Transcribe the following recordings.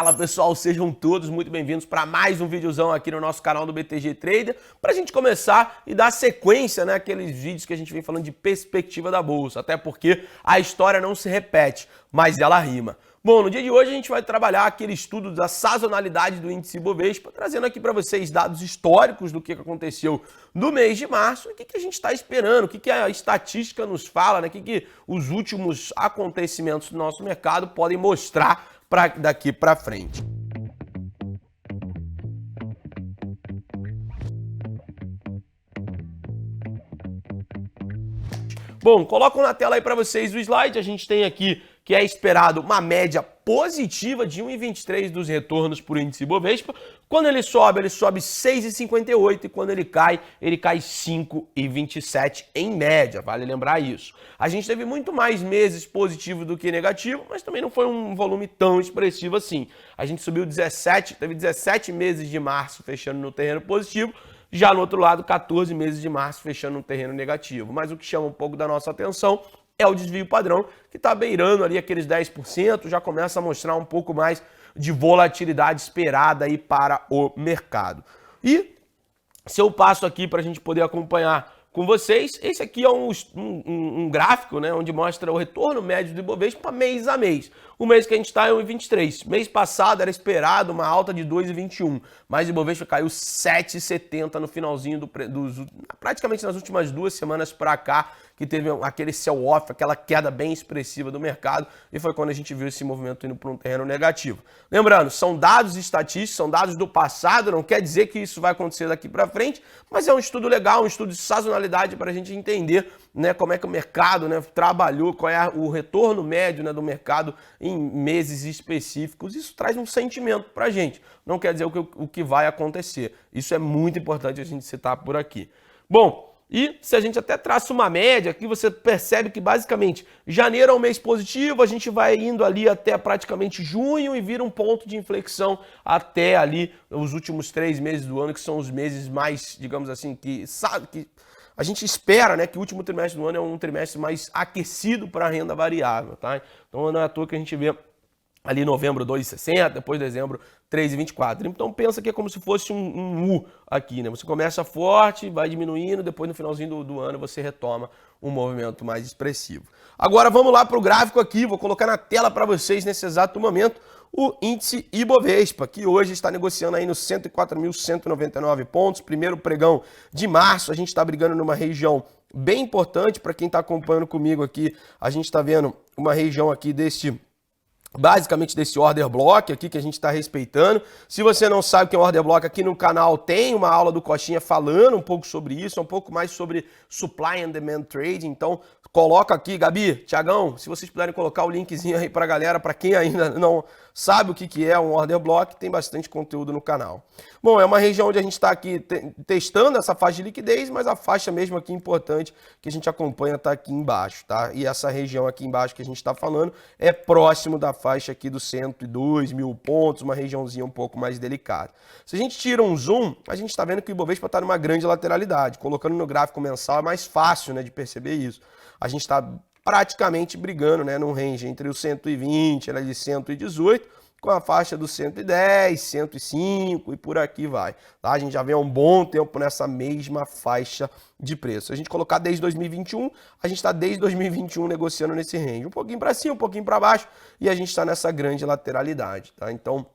Fala pessoal, sejam todos muito bem-vindos para mais um videozão aqui no nosso canal do BTG Trader, para a gente começar e dar sequência, né, aqueles vídeos que a gente vem falando de perspectiva da bolsa, até porque a história não se repete, mas ela rima. Bom, no dia de hoje a gente vai trabalhar aquele estudo da sazonalidade do índice Ibovespa, trazendo aqui para vocês dados históricos do que aconteceu no mês de março e o que a gente está esperando, o que a estatística nos fala, né, o que os últimos acontecimentos do nosso mercado podem mostrar daqui para frente. Bom, colocam na tela aí para vocês o slide. A gente tem aqui que é esperado uma média positiva de 1,23 dos retornos por índice Ibovespa. Quando ele sobe 6,58 e quando ele cai 5,27 em média, vale lembrar isso. A gente teve muito mais meses positivos do que negativo, mas também não foi um volume tão expressivo assim. A gente subiu teve 17 meses de março fechando no terreno positivo, já no outro lado 14 meses de março fechando no terreno negativo. Mas o que chama um pouco da nossa atenção é o desvio padrão, que está beirando ali aqueles 10%, já começa a mostrar um pouco mais de volatilidade esperada aí para o mercado. E se eu passo aqui para a gente poder acompanhar com vocês, esse aqui é um gráfico, né, onde mostra o retorno médio do Ibovespa mês a mês. O mês que a gente está é 1,23. Mês passado era esperado uma alta de 2,21, mas o Ibovespa caiu 7,70 no finalzinho praticamente nas últimas 2 semanas para cá, que teve aquele sell-off, aquela queda bem expressiva do mercado, e foi quando a gente viu esse movimento indo para um terreno negativo. Lembrando, são dados estatísticos, são dados do passado, não quer dizer que isso vai acontecer daqui para frente, mas é um estudo legal, um estudo de sazonalidade para a gente entender, né, como é que o mercado, né, trabalhou, qual é o retorno médio, né, do mercado em meses específicos. Isso traz um sentimento para a gente, não quer dizer o que vai acontecer. Isso é muito importante a gente citar por aqui. Bom, e se a gente até traça uma média, aqui você percebe que basicamente janeiro é um mês positivo, a gente vai indo ali até praticamente junho e vira um ponto de inflexão até ali os últimos 3 meses do ano, que são os meses mais, digamos assim, que a gente espera, né, que o último trimestre do ano é um trimestre mais aquecido para a renda variável, tá? Então não é à toa que a gente vê ali novembro 2,60, depois dezembro 3,24. Então pensa que é como se fosse um U aqui, né? Você começa forte, vai diminuindo, depois no finalzinho do ano você retoma um movimento mais expressivo. Agora vamos lá para o gráfico aqui, vou colocar na tela para vocês nesse exato momento o índice Ibovespa, que hoje está negociando aí nos 104.199 pontos, primeiro pregão de março. A gente está brigando numa região bem importante para quem está acompanhando comigo aqui. A gente está vendo uma região aqui basicamente desse order block aqui que a gente está respeitando. Se você não sabe o que é um order block, aqui no canal tem uma aula do Coxinha falando um pouco sobre isso, um pouco mais sobre supply and demand trading. Então coloca aqui, Gabi, Tiagão, se vocês puderem colocar o linkzinho aí para a galera, para quem ainda não sabe o que é um order block, tem bastante conteúdo no canal. Bom, é uma região onde a gente está aqui testando essa faixa de liquidez, mas a faixa mesmo aqui importante que a gente acompanha está aqui embaixo, tá? E essa região aqui embaixo que a gente está falando é próximo da faixa aqui dos 102 mil pontos, uma regiãozinha um pouco mais delicada. Se a gente tira um zoom, a gente está vendo que o Ibovespa está numa grande lateralidade. Colocando no gráfico mensal é mais fácil, né, de perceber isso. A gente está praticamente brigando, né, num range entre os 120 e 118, com a faixa dos 110, 105 e por aqui vai. Tá? A gente já vem há um bom tempo nessa mesma faixa de preço. Se a gente colocar desde 2021, a gente está desde 2021 negociando nesse range. Um pouquinho para cima, um pouquinho para baixo e a gente está nessa grande lateralidade. Tá? Então,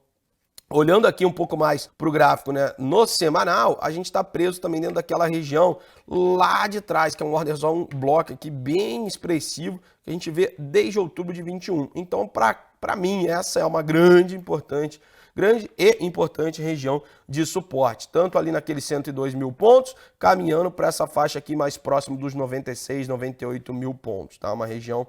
olhando aqui um pouco mais para o gráfico, né, no semanal, a gente está preso também dentro daquela região lá de trás, que é um order zone block aqui bem expressivo, que a gente vê desde outubro de 21. Então, para mim, essa é uma grande e importante região de suporte, tanto ali naqueles 102 mil pontos, caminhando para essa faixa aqui mais próximo dos 96, 98 mil pontos, tá? Uma região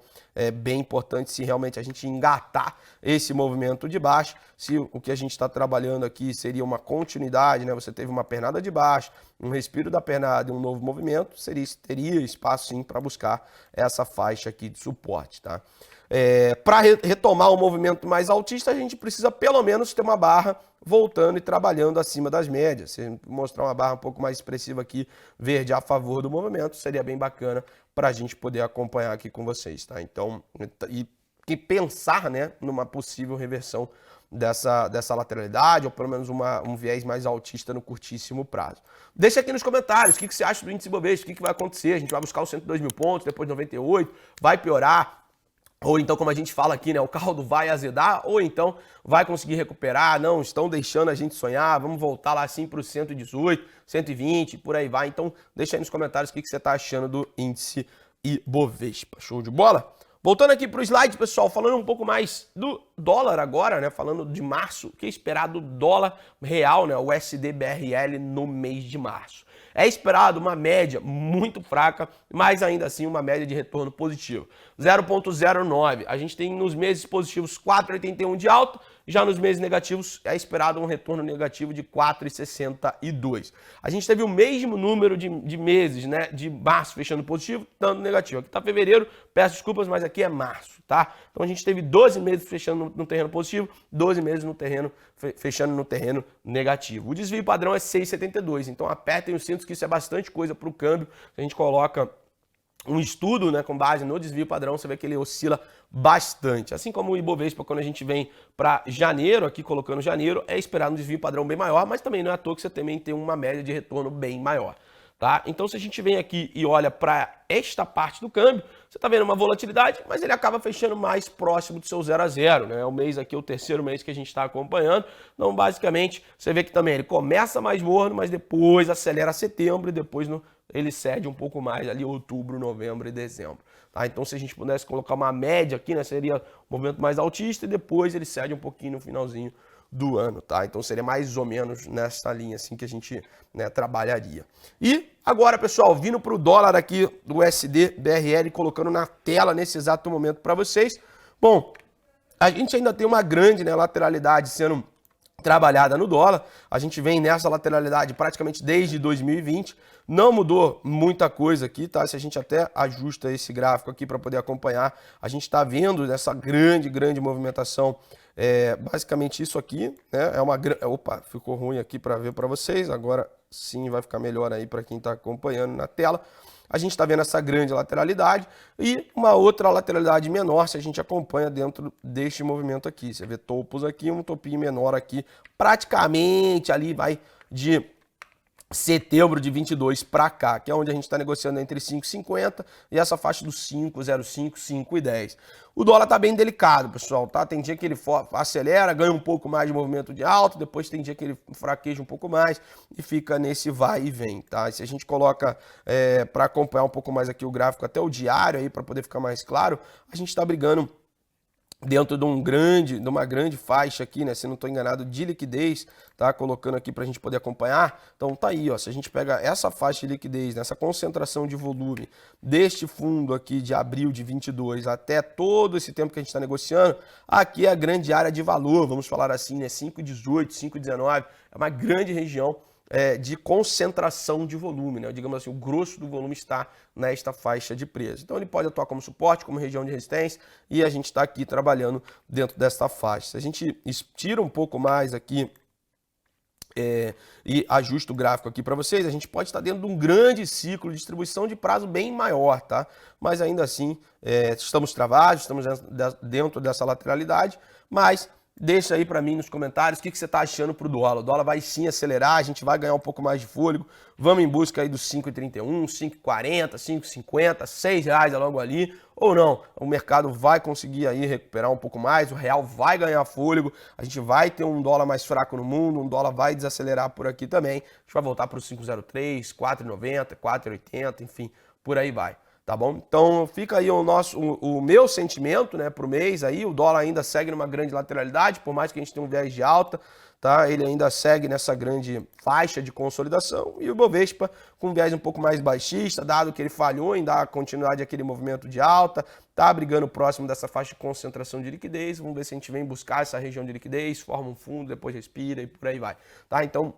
bem importante se realmente a gente engatar esse movimento de baixo. Se o que a gente está trabalhando aqui seria uma continuidade, né? Você teve uma pernada de baixo, um respiro da pernada e um novo movimento, teria espaço sim para buscar essa faixa aqui de suporte, tá? Para retomar o movimento mais altista, a gente precisa pelo menos ter uma barra voltando e trabalhando acima das médias. Se mostrar uma barra um pouco mais expressiva aqui, verde a favor do movimento, seria bem bacana para a gente poder acompanhar aqui com vocês, tá? Então, e pensar, né, numa possível reversão dessa lateralidade, ou pelo menos um viés mais altista no curtíssimo prazo. Deixa aqui nos comentários o que você acha do índice Bovespa, o que vai acontecer. A gente vai buscar os 102 mil pontos, depois 98, vai piorar. Ou então, como a gente fala aqui, né, o caldo vai azedar, ou então vai conseguir recuperar, não, estão deixando a gente sonhar, vamos voltar lá assim para o 118, 120, por aí vai. Então, deixa aí nos comentários o que você está achando do índice Ibovespa. Show de bola? Voltando aqui para o slide, pessoal, falando um pouco mais do dólar agora, né, falando de março, o que é esperado do dólar real, né, o USD/BRL no mês de março. É esperado uma média muito fraca, mas ainda assim uma média de retorno positivo. 0,09. A gente tem nos meses positivos 4,81 de alta, já nos meses negativos é esperado um retorno negativo de 4,62. A gente teve o mesmo número de meses, né, de março fechando positivo, dando negativo. Aqui está fevereiro, peço desculpas, mas aqui é março, tá? Então a gente teve 12 meses fechando no terreno positivo, 12 meses no terreno fechando no terreno negativo. O desvio padrão é 6,72, então apertem os cintos que isso é bastante coisa para o câmbio. A gente coloca um estudo, né, com base no desvio padrão, você vê que ele oscila bastante. Assim como o Ibovespa, quando a gente vem para janeiro, aqui colocando janeiro, é esperado um desvio padrão bem maior, mas também não é à toa que você também tem uma média de retorno bem maior. Tá? Então, se a gente vem aqui e olha para esta parte do câmbio, você está vendo uma volatilidade, mas ele acaba fechando mais próximo do seu 0 a 0, né? O mês aqui, o terceiro mês que a gente está acompanhando. Então, basicamente, você vê que também ele começa mais morno, mas depois acelera setembro e depois ele cede um pouco mais ali outubro, novembro e dezembro. Tá? Então, se a gente pudesse colocar uma média aqui, né, seria um movimento mais altista e depois ele cede um pouquinho no finalzinho do ano, tá? Então seria mais ou menos nessa linha assim que a gente, né, trabalharia. E agora, pessoal, vindo para o dólar aqui do USD/BRL, colocando na tela nesse exato momento para vocês. Bom, a gente ainda tem uma grande, né, lateralidade sendo trabalhada no dólar. A gente vem nessa lateralidade praticamente desde 2020. Não mudou muita coisa aqui, tá? Se a gente até ajusta esse gráfico aqui para poder acompanhar, a gente está vendo essa grande movimentação. Basicamente isso aqui, né? Opa, ficou ruim aqui para ver para vocês. Agora sim vai ficar melhor aí para quem está acompanhando na tela. A gente está vendo essa grande lateralidade e uma outra lateralidade menor se a gente acompanha dentro deste movimento aqui. Você vê topos aqui, um topinho menor aqui, praticamente ali vai de setembro de 22 para cá, que é onde a gente está negociando entre 5,50 e essa faixa dos 5,05, 5,10. O dólar está bem delicado, pessoal, tá? Tem dia que ele acelera, ganha um pouco mais de movimento de alta, depois tem dia que ele fraqueja um pouco mais e fica nesse vai e vem, tá? E se a gente coloca para acompanhar um pouco mais aqui o gráfico, até o diário aí, para poder ficar mais claro, a gente está brigando dentro de uma grande faixa aqui, né? Se não estou enganado, de liquidez, tá? Colocando aqui para a gente poder acompanhar. Então tá aí, ó. Se a gente pega essa faixa de liquidez, nessa concentração de volume deste fundo aqui de abril de 22 até todo esse tempo que a gente está negociando, aqui é a grande área de valor, vamos falar assim, né? 5,18, 5,19, é uma grande região de concentração de volume, né? Digamos assim, o grosso do volume está nesta faixa de preço. Então ele pode atuar como suporte, como região de resistência, e a gente está aqui trabalhando dentro desta faixa. Se a gente estira um pouco mais aqui e ajusta o gráfico aqui para vocês, a gente pode estar dentro de um grande ciclo de distribuição de prazo bem maior, tá? Mas ainda assim, estamos travados, estamos dentro dessa lateralidade, mas deixa aí para mim nos comentários o que você está achando para o dólar. O dólar vai sim acelerar, a gente vai ganhar um pouco mais de fôlego. Vamos em busca aí dos 5,31, 5,40, 5,50, R$6 logo ali. Ou não, o mercado vai conseguir aí recuperar um pouco mais, o real vai ganhar fôlego, a gente vai ter um dólar mais fraco no mundo, um dólar vai desacelerar por aqui também. A gente vai voltar para os 5,03, 4,90, 4,80, enfim, por aí vai. Tá bom? Então fica aí o meu sentimento, né, pro mês aí. O dólar ainda segue numa grande lateralidade, por mais que a gente tenha um viés de alta, tá? Ele ainda segue nessa grande faixa de consolidação. E o Bovespa com um viés um pouco mais baixista, dado que ele falhou em dar continuidade àquele movimento de alta, tá brigando próximo dessa faixa de concentração de liquidez. Vamos ver se a gente vem buscar essa região de liquidez, forma um fundo, depois respira e por aí vai, tá? Então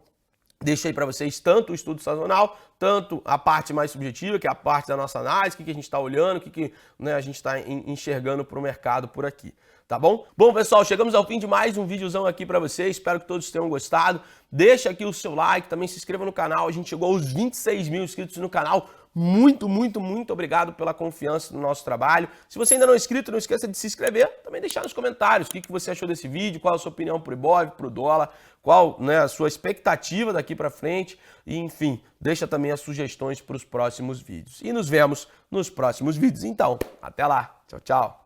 deixei para vocês tanto o estudo sazonal, tanto a parte mais subjetiva, que é a parte da nossa análise, o que a gente está olhando, o que né, a gente está enxergando para o mercado por aqui. Tá bom? Bom, pessoal, chegamos ao fim de mais um videozão aqui para vocês. Espero que todos tenham gostado. Deixa aqui o seu like, também se inscreva no canal. A gente chegou aos 26 mil inscritos no canal. muito, muito, muito obrigado pela confiança no nosso trabalho. Se você ainda não é inscrito, não esqueça de se inscrever. Também deixar nos comentários o que você achou desse vídeo, qual a sua opinião pro Ibov, pro dólar, qual, né, a sua expectativa daqui para frente. E, enfim, deixa também as sugestões para os próximos vídeos. E nos vemos nos próximos vídeos. Então, até lá. Tchau, tchau.